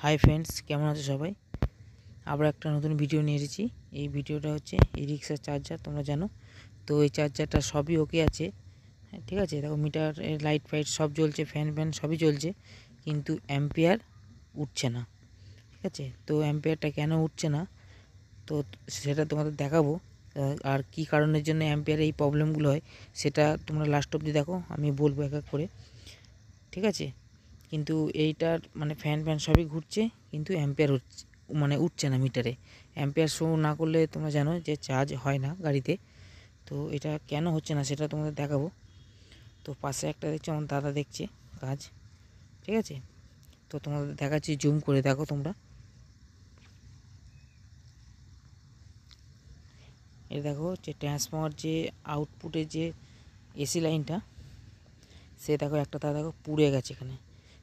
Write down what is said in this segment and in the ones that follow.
Hi friends, কেমন আছো সবাই? আবার একটা নতুন ভিডিও নিয়ে এসেছি। এই ভিডিওটা হচ্ছে ই রিক্সার চার্জার। তোমরা জানো তো এই চার্জারটা সবই ওকে আছে, ঠিক আছে। দেখো মিটার, লাইট ফাইট সব জ্বলছে, ফ্যান সবই চলছে, কিন্তু অ্যাম্পিয়ার উঠছে না, ঠিক আছে। তো অ্যাম্পিয়ারটা কেন উঠছে না তো সেটা তোমাদের দেখাবো। আর কি কারণের জন্য অ্যাম্পিয়ারে এই প্রবলেমগুলো হয় সেটা তোমরা লাস্ট অবধি দেখো, আমি বলবো এক এক করে, ঠিক আছে। কিন্তু এইটার মানে ফ্যান সবই ঘুরছে, কিন্তু অ্যাম্পিয়ার উঠছে না মিটারে। অ্যাম্পিয়ার শো না করলে তোমরা জানো যে চার্জ হয় না গাড়িতে। তো এটা কেন হচ্ছে না সেটা তোমাদের দেখাবো। তো পাশে একটা দেখছো আমার দাদা দেখছে কাজ, ঠিক আছে। তো তোমাদের দেখাচ্ছি, জুম করে দেখো তোমরা। এটা দেখো যে ট্রান্সফর্মার যে আউটপুটের যে এসি লাইনটা, সে দেখো একটা তার দেখো পুড়ে গেছে এখানে।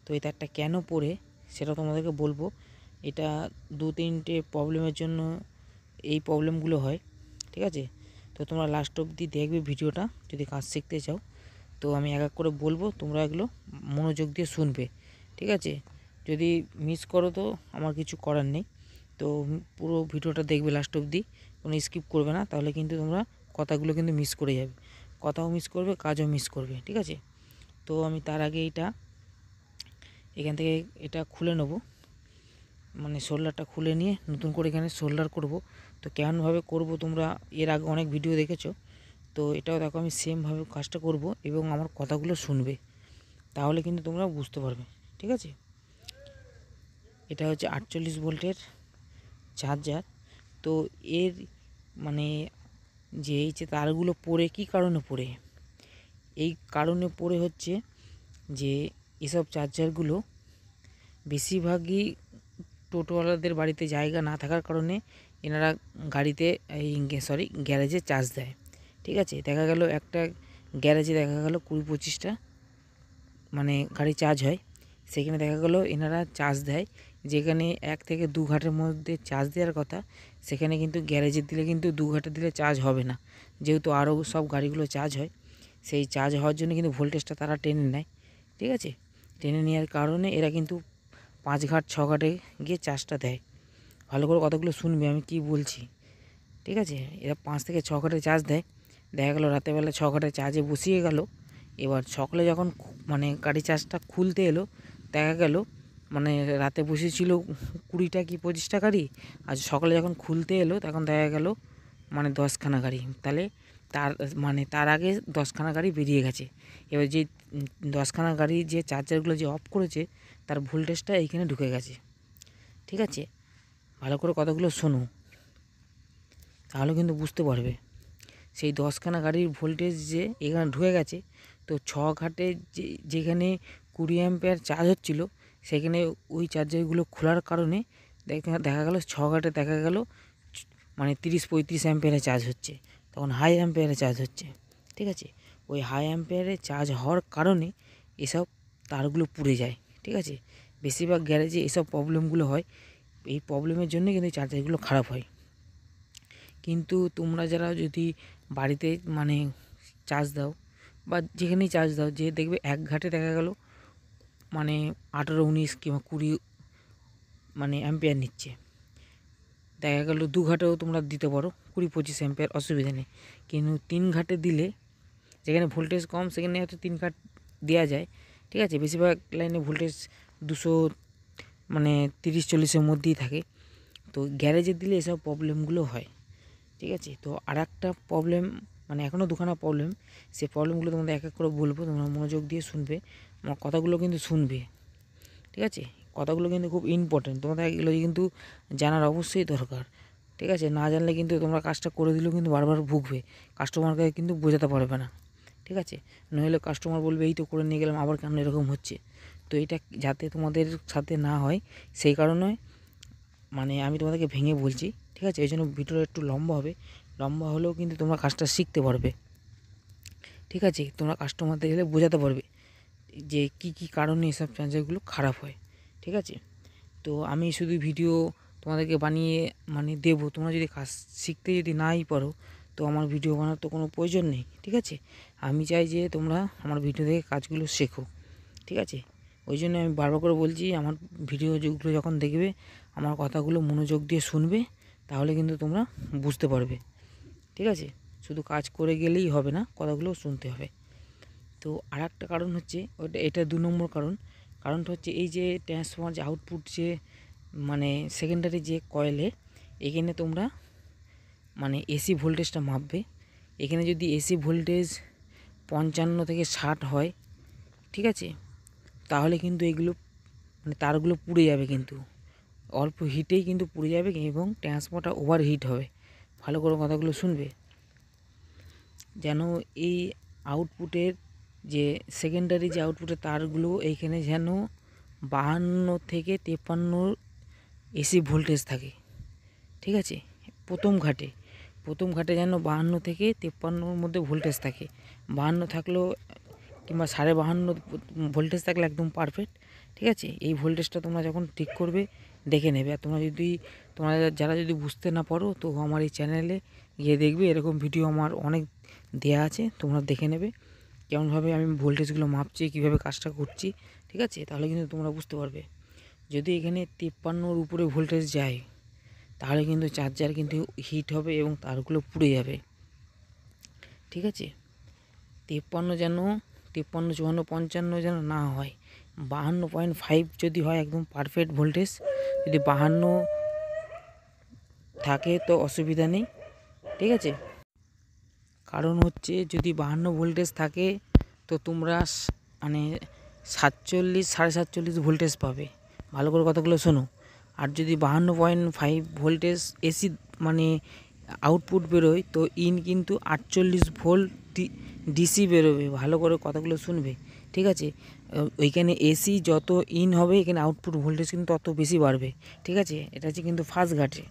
তো এই তারটা কেন পড়ে সেটা তোমাদেরকে বলবো। এটা 2-3টে প্রবলেমের জন্য এই প্রবলেমগুলো হয়, ঠিক আছে। তো তোমরা লাস্ট অবধি দেখবে ভিডিওটা যদি কাজ শিখতে চাও। তো আমি এক এক করে বলবো, তোমরা এগুলো মনোযোগ দিয়ে শুনবে, ঠিক আছে। যদি মিস করো তো আমার কিছু করার নেই। তো পুরো ভিডিওটা দেখবে লাস্ট অবধি, কোনো স্কিপ করবে না, তাহলে কিন্তু তোমরা কথাগুলো কিন্তু মিস করে যাবে। কথাও মিস করবে, কাজও মিস করবে, ঠিক আছে। তো আমি তার আগে এখান থেকে এটা খুলে নেব, মানে সোল্ডারটা খুলে নিয়ে নতুন করে এখানে সোল্ডার করব। তো কেমনভাবে করব তোমরা এর আগে অনেক ভিডিও দেখেছো। তো এটাও দেখো আমি সেমভাবে কাজটা করব এবং আমার কথাগুলো শুনবে, তাহলে কিন্তু তোমরা বুঝতে পারবে, ঠিক আছে। এটা হচ্ছে 48 ভোল্টের চার্জার। তো এর মানে যে এই যে তারগুলো পড়ে, কী কারণে পড়ে, এই কারণে পড়ে হচ্ছে যে এসব চার্জারগুলো বেশিরভাগই টোটোওয়ালাদের বাড়িতে জায়গা না থাকার কারণে এনারা গাড়িতে গ্যারেজে চার্জ দেয়, ঠিক আছে। দেখা গেল একটা গ্যারেজে দেখা গেল 20-25টা মানে গাড়ি চার্জ হয়। সেখানে দেখা গেল এনারা চার্জ দেয়, যেখানে 1 থেকে 2 ঘাটের মধ্যে চার্জ দেওয়ার কথা, সেখানে কিন্তু গ্যারেজে দিলে কিন্তু 2 ঘাটে দিলে চার্জ হবে না। যেহেতু আরও সব গাড়িগুলো চার্জ হয়, সেই চার্জ হওয়ার জন্য কিন্তু ভোল্টেজটা তারা টেনে নেয়, ঠিক আছে। টেনে নেওয়ার কারণে এরা কিন্তু 5 ঘাট 6 ঘাটে গিয়ে চার্জটা দেয়। ভালো করে কতগুলো শুনবে আমি কি বলছি, ঠিক আছে। এরা 5 থেকে 6 ঘাটে চার্জ দেয়। দেখা গেলো রাতেরবেলা 6 ঘাটে চার্জে বসিয়ে গেল। এবার সকালে যখন মানে গাড়ি চার্জটা খুলতে এলো, দেখা গেল মানে রাতে বসেছিল 20টা কি 25টা গাড়ি, আর সকালে যখন খুলতে এলো তখন দেখা গেল মানে 10খানা গাড়ি। তাহলে তার আগে 10খানা গাড়ি বেরিয়ে গেছে। এবার যে 10খানা গাড়ি যে চার্জারগুলো যে অফ করেছে, তার ভোল্টেজটা এইখানে ঢুকে গেছে, ঠিক আছে। ভালো করে কতগুলো শোনো, তাহলে কিন্তু বুঝতে পারবে। সেই 10খানা গাড়ির ভোল্টেজ যে এখানে ঢুকে গেছে, তো 6 ঘাটে যেখানে 20 অ্যাম্পিয়ার চার্জ হচ্ছিলো, সেখানে ওই চার্জারগুলো খোলার কারণে দেখা গেল 6 ঘাটে দেখা গেল মানে 30-35 অ্যাম্পিয়ারে চার্জ হচ্ছে, তখন হাই অ্যাম্পিয়ারে চার্জ হচ্ছে, ঠিক আছে। ওই হাই অ্যাম্পিয়ারে চার্জ হওয়ার কারণে এসব তারগুলো পুড়ে যায়, ঠিক আছে। বেশিরভাগ গ্যারেজে এসব প্রবলেমগুলো হয়। এই প্রবলেমের জন্য কিন্তু চার্জারগুলো খারাপ হয়। কিন্তু তোমরা যারা যদি বাড়িতে মানে চার্জ দাও বা যেখানেই চার্জ দাও, যে দেখবে 1 ঘাটে দেখা গেল মানে 18-19 কিংবা 20 মানে অ্যাম্পিয়ার নিচ্ছে। দেখা গেল 2 ঘাটেও তোমরা দিতে পারো 20-25 অ্যাম্পিয়ার, অসুবিধা নেই। কিন্তু 3 ঘাটে দিলে, যেখানে ভোল্টেজ কম সেখানে হয়তো 3 ঘাট দেওয়া যায়, ঠিক আছে। বেশিরভাগ লাইনে ভোল্টেজ 200 মানে 30-40-এর মধ্যেই থাকে। তো গ্যারেজে দিলে এসব প্রবলেমগুলো হয়, ঠিক আছে। তো আর একটা প্রবলেম, মানে এখনও 2খানা প্রবলেম, সেই প্রবলেমগুলো তোমাদের এক এক করে বলবো, তোমরা মনোযোগ দিয়ে শুনবে, আমার কথাগুলো কিন্তু শুনবে, ঠিক আছে। কথাগুলো কিন্তু খুব ইম্পর্টেন্ট, তোমাদের এগুলো কিন্তু জানার অবশ্যই দরকার, ঠিক আছে। না জানলে কিন্তু তোমরা কাজটা করে দিলেও কিন্তু বারবার ভুগবে, কাস্টমারকে কিন্তু বোঝাতে পারবে না, ঠিক আছে। নইলে কাস্টমার বলবে এই তো করে নিয়ে গেলাম, আবার কেন এরকম হচ্ছে। তো এটা যাতে তোমাদের সাথে না হয় সেই কারণে মানে আমি তোমাদেরকে ভেঙে বলছি, ঠিক আছে। এই জন্য ভিডিওটা একটু লম্বা হবে, লম্বা হলেও কিন্তু তোমরা কাজটা শিখতে পারবে, ঠিক আছে। তোমরা কাস্টমারদের গেলে বোঝাতে পারবে যে কি কারণে এসব চার্জারগুলো খারাপ হয়, ঠিক আছে। তো আমি শুধু ভিডিও তোমাদেরকে বানিয়ে মানে দেবো, তোমরা যদি কাজ শিখতে যদি নাই পারো তো আমার ভিডিও বানানোর তো কোনো প্রয়োজন নেই, ঠিক আছে। আমি চাই যে তোমরা আমার ভিডিও দেখে কাজগুলো শেখো, ঠিক আছে। ওই জন্য আমি বারবার করে বলছি, আমার ভিডিওগুলো যখন দেখবে আমার কথাগুলো মনোযোগ দিয়ে শুনবে, তাহলে কিন্তু তোমরা বুঝতে পারবে। ঠিক আছে, শুধু কাজ করে গেলেই হবে না, কথাগুলো শুনতে হবে। তো আর একটা কারণ হচ্ছে এটা 2 নম্বর কারণটা হচ্ছে এই যে ট্রান্সফরমার যে আউটপুট যে মানে সেকেন্ডারি যে কয়েলে, এখানে তোমরা মানে এসি ভোল্টেজটা মাপবে। এখানে যদি এসি ভোল্টেজ 55 থেকে 60 হয়, ঠিক আছে, তাহলে কিন্তু এগুলো মানে তারগুলো পুড়ে যাবে, কিন্তু অল্প হিটেই কিন্তু পুড়ে যাবে এবং ট্রান্সফরমারটা ওভার হিট হবে। ভালো করে কথাগুলো শুনবে, যেন এই আউটপুটের যে সেকেন্ডারি যে আউটপুটের তারগুলো এইখানে যেন 52 থেকে 53 এসি ভোল্টেজ থাকে। ঠিক আছে, প্রথম ঘাটে যেন 52 থেকে 53 মধ্যে ভোল্টেজ থাকে। 52 থাকলেও কিংবা 52.5 ভোল্টেজ থাকলে একদম পারফেক্ট। ঠিক আছে, এই ভোল্টেজটা তোমরা যখন ঠিক করবে দেখে নেবে। আর তোমরা যারা যদি বুঝতে না পারো, তো আমার এই চ্যানেলে গিয়ে দেখবে, এরকম ভিডিও আমার অনেক দেয়া আছে, তোমরা দেখে নেবে কেমনভাবে আমি ভোল্টেজগুলো মাপছি, কীভাবে কাজটা করছি। ঠিক আছে, তাহলে কিন্তু তোমরা বুঝতে পারবে। যদি এখানে 53-র উপরে ভোল্টেজ যায়, তাহলে কিন্তু চার্জার কিন্তু হিট হবে এবং তারগুলো পুড়ে যাবে। ঠিক আছে, 53 যেন 53, 54, 55 যেন না হয়। 52.5 যদি হয় একদম পারফেক্ট ভোল্টেজ। যদি 52 থাকে তো অসুবিধা নেই। ঠিক আছে, কারণ হচ্ছে যদি 52 ভোল্টেজ থাকে তো তোমরা মানে 47, 47.5 ভোল্টেজ পাবে। ভালো করে কথাগুলো শোনো। আর যদি 52.5 ভোল্টেজ এসি মানে আউটপুট বেরোয়, তো ইন কিন্তু 48 ভোল্ট ডিসি বেরোবে। ভালো করে কথাগুলো শুনবে। ঠিক আছে, ওইখানে এসি যত ইন হবে, এখানে আউটপুট ভোল্টেজ কিন্তু তত বেশি বাড়বে। ঠিক আছে, এটা হচ্ছে কিন্তু ফার্স্ট ঘাটে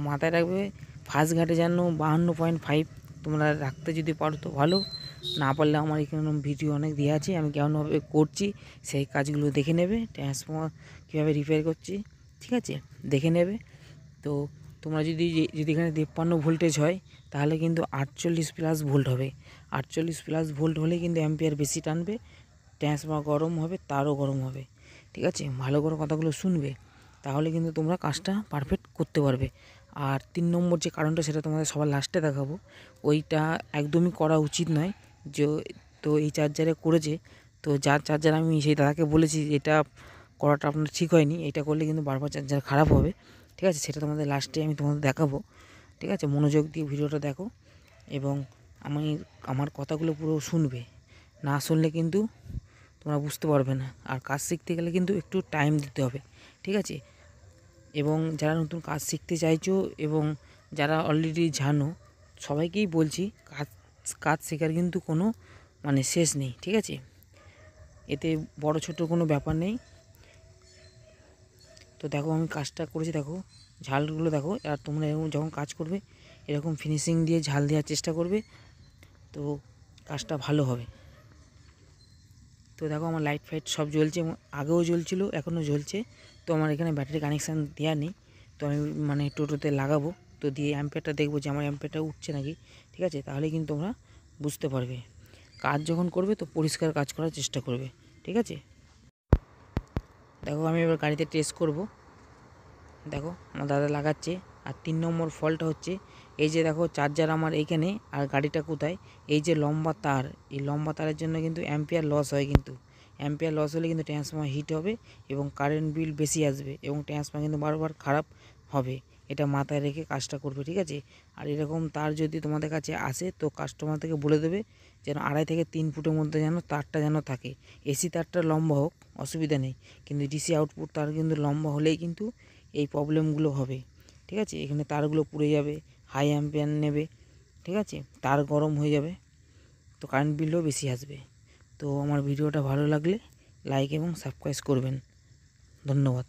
মাথায় রাখবে। ফার্স্ট ঘাটে যেন 52.5 তোমরা রাখতে যদি পারো তো ভালো, না পারলে আমার এখানে ভিডিও অনেক দেওয়া আছে, আমি কেমনভাবে করছি সেই কাজগুলো দেখে নেবে। ট্রান্সফরমার কীভাবে রিপেয়ার করছি, ঠিক আছে, দেখে নেবে। তো তোমরা যদি এখানে 53 ভোল্টেজ হয়, তাহলে কিন্তু 48+ ভোল্ট হবে। 48+ ভোল্ট হলে কিন্তু অ্যাম্পিয়ার বেশি টানবে, ট্রান্সফরমার গরম হবে, তারও গরম হবে। ঠিক আছে, ভালো করে কথাগুলো শুনবে, তাহলে কিন্তু তোমরা কাজটা পারফেক্ট করতে পারবে। আর 3 নম্বর যে কারণটা, সেটা তোমাদের সবার লাস্টে দেখাবো। ওইটা একদমই করা উচিত নয়। তো এই চার্জারে করেছে, তো যার চার্জার আমি সেই দাদাকে বলেছি এটা করাটা আপনার ঠিক হয়নি, এটা করলে কিন্তু বারবার চার্জার খারাপ হবে। ঠিক আছে, সেটা তোমাদের লাস্টে আমি তোমাদের দেখাবো। ঠিক আছে, মনোযোগ দিয়ে ভিডিওটা দেখো এবং আমার কথাগুলো পুরো শুনবে। না শুনলে কিন্তু তোমরা বুঝতে পারবে না। আর কাজ শিখতে গেলে কিন্তু একটু টাইম দিতে হবে। ঠিক আছে, এবং যারা নতুন কাজ শিখতে চাইছো এবং যারা অলরেডি জানো, সবাইকেই বলছি কাজ শেখার কিন্তু কোনো মানে শেষ নেই। ঠিক আছে, এতে বড় ছোট কোনো ব্যাপার নেই। তো দেখো আমি কাজটা করেছি, দেখো ঝালগুলো দেখো। আর তোমরা এরকম যখন কাজ করবে, এরকম ফিনিশিং দিয়ে ঝাল দেওয়ার চেষ্টা করবে, তো কাজটা ভালো হবে। তো দেখো আমার লাইট ফাইট সব জ্বলছে, আগেও জ্বলছিল, এখনও জ্বলছে। তো আমার এখানে ব্যাটারি কানেকশান দেওয়া নেই, তো আমি মানে টোটোতে লাগাবো। তো দিয়ে অ্যাম্পিয়ারটা দেখবো যে আমার অ্যাম্পিয়ারটা উঠছে নাকি। ঠিক আছে, তাহলে কিন্তু তোমরা বুঝতে পারবে। কাজ যখন করবে তো পরিষ্কার কাজ করার চেষ্টা করবে। ঠিক আছে, দেখো আমি এবার গাড়িতে টেস্ট করব। দেখো আমার দাদা লাগাচ্ছে। আর 3 নম্বর ফল্টটা হচ্ছে এই যে দেখো চার্জার আমার এইখানে, আর গাড়িটা কোথায়, এই যে লম্বা তার, এই লম্বা তারের জন্য কিন্তু অ্যাম্পিয়ার লস হয়। কিন্তু অ্যাম্পিয়ার লস হলে কিন্তু ট্রান্সফরমার হিট হবে এবং কারেন্ট বিল বেশি আসবে এবং ট্রান্সফরমার কিন্তু বারবার খারাপ হবে। এটা মাথায় রেখে কাজটা করবে। ঠিক আছে, আর এরকম তার যদি তোমাদের কাছে আসে, তো কাস্টমার থেকে বলে দেবে যেন 2.5 থেকে 3 ফুটের মধ্যে যেন তারটা যেন থাকে। এসি তারটা লম্বা হোক অসুবিধা নেই, কিন্তু ডিসি আউটপুট তার কিন্তু লম্বা হলেই কিন্তু এই প্রবলেমগুলো হবে। ঠিক আছে, এখানে তারগুলো পুড়ে যাবে, হাই অ্যাম্পিয়ার নেবে। ঠিক আছে, তার গরম হয়ে যাবে, তো কারেন্ট বিলও বেশি আসবে। তো আমার ভিডিওটা ভালো লাগলে লাইক এবং সাবস্ক্রাইব করবেন। ধন্যবাদ।